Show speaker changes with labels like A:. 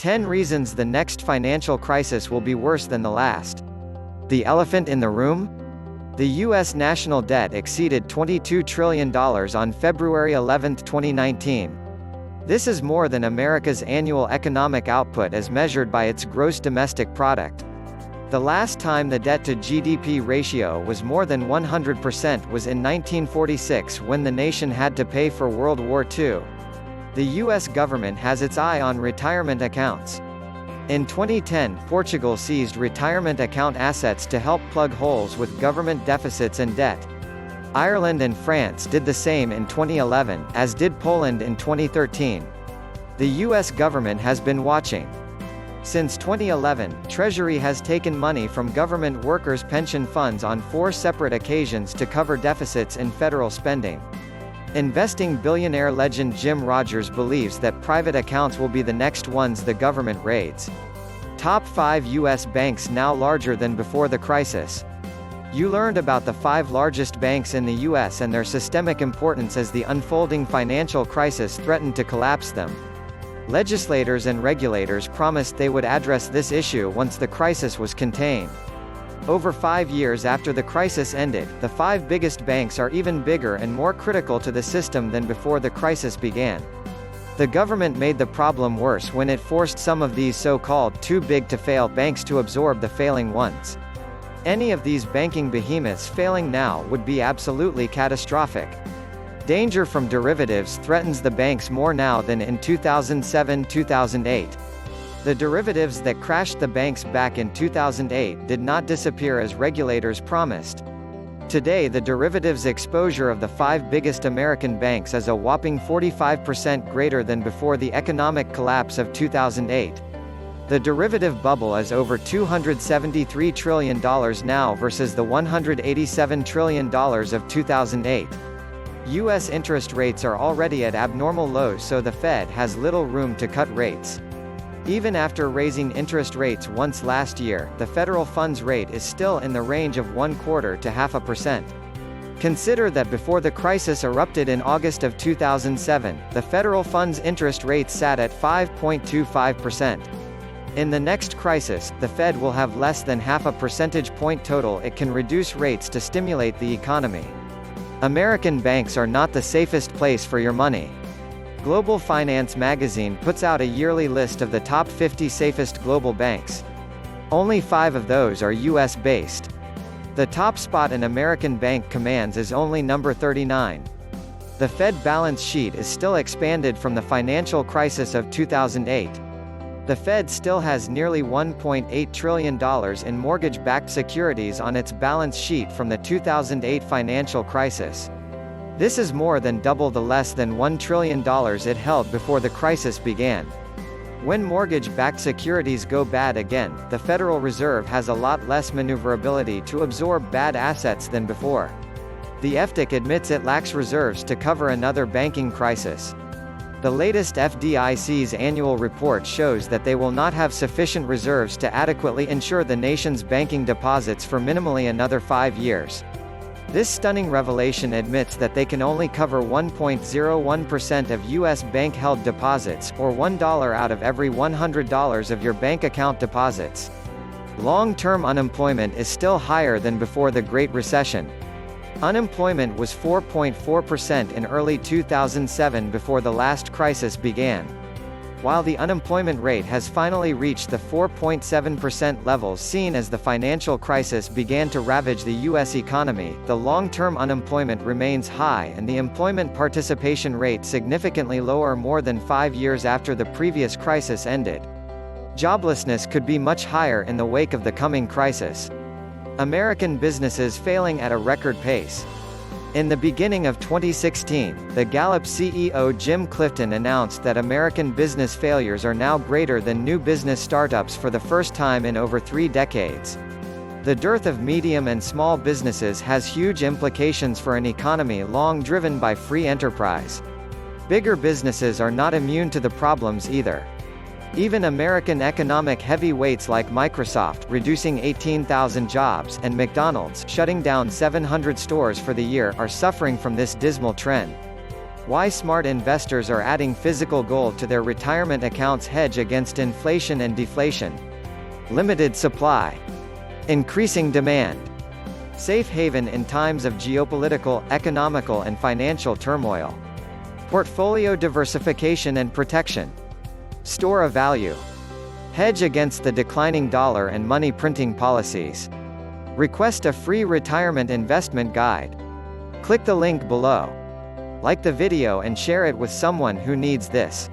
A: 10 reasons the next financial crisis will be worse than the last. The elephant in the room? The U.S. national debt exceeded $22 trillion on February 11, 2019. This is more than America's annual economic output as measured by its gross domestic product. The last time the debt-to-GDP ratio was more than 100% was in 1946 when the nation had to pay for World War II. The U.S. government has its eye on retirement accounts. In 2010, Portugal seized retirement account assets to help plug holes with government deficits and debt. Ireland and France did the same in 2011, as did Poland in 2013. The U.S. government has been watching. Since 2011, Treasury has taken money from government workers' pension funds on 4 separate occasions to cover deficits in federal spending. Investing billionaire legend Jim Rogers believes that private accounts will be the next ones the government raids. Top 5 U.S. banks now larger than before the crisis. You learned about the 5 largest banks in the U.S. and their systemic importance as the unfolding financial crisis threatened to collapse them. Legislators and regulators promised they would address this issue once the crisis was contained. Over 5 years after the crisis ended, the 5 biggest banks are even bigger and more critical to the system than before the crisis began. The government made the problem worse when it forced some of these so-called too-big-to-fail banks to absorb the failing ones. Any of these banking behemoths failing now would be absolutely catastrophic. Danger from derivatives threatens the banks more now than in 2007-2008. The derivatives that crashed the banks back in 2008 did not disappear as regulators promised. Today the derivatives exposure of the 5 biggest American banks is a whopping 45% greater than before the economic collapse of 2008. The derivative bubble is over $273 trillion now versus the $187 trillion of 2008. U.S. interest rates are already at abnormal lows, so the Fed has little room to cut rates. Even after raising interest rates once last year, the federal funds rate is still in the range of 0.25% to 0.5%. Consider that before the crisis erupted in August of 2007, the federal funds interest rate sat at 5.25%. In the next crisis, the Fed will have less than 0.5 percentage point total it can reduce rates to stimulate the economy. American banks are not the safest place for your money. Global Finance magazine puts out a yearly list of the top 50 safest global banks. Only 5 of those are US-based. The top spot an American bank commands is only number 39. The Fed balance sheet is still expanded from the financial crisis of 2008. The Fed still has nearly $1.8 trillion in mortgage-backed securities on its balance sheet from the 2008 financial crisis. This is more than double the less than $1 trillion it held before the crisis began. When mortgage-backed securities go bad again, the Federal Reserve has a lot less maneuverability to absorb bad assets than before. The FDIC admits it lacks reserves to cover another banking crisis. The latest FDIC's annual report shows that they will not have sufficient reserves to adequately insure the nation's banking deposits for minimally another 5 years. This stunning revelation admits that they can only cover 1.01% of U.S. bank-held deposits, or $1 out of every $100 of your bank account deposits. Long-term unemployment is still higher than before the Great Recession. Unemployment was 4.4% in early 2007 before the last crisis began. While the unemployment rate has finally reached the 4.7% levels seen as the financial crisis began to ravage the U.S. economy, the long-term unemployment remains high and the employment participation rate significantly lower more than 5 years after the previous crisis ended. Joblessness could be much higher in the wake of the coming crisis. American businesses failing at a record pace. In the beginning of 2016, the Gallup CEO Jim Clifton announced that American business failures are now greater than new business startups for the first time in over 3 decades. The dearth of medium and small businesses has huge implications for an economy long driven by free enterprise. Bigger businesses are not immune to the problems either. Even American economic heavyweights like Microsoft reducing 18,000 jobs and McDonald's shutting down 700 stores for the year are suffering from this dismal trend. Why smart investors are adding physical gold to their retirement accounts. Hedge against inflation and deflation. Limited supply. Increasing demand. Safe haven in times of geopolitical, economical and financial turmoil. Portfolio diversification and protection. Store of value. Hedge against the declining dollar and money printing policies. Request a free retirement investment guide. Click the link below. Like the video and share it with someone who needs this.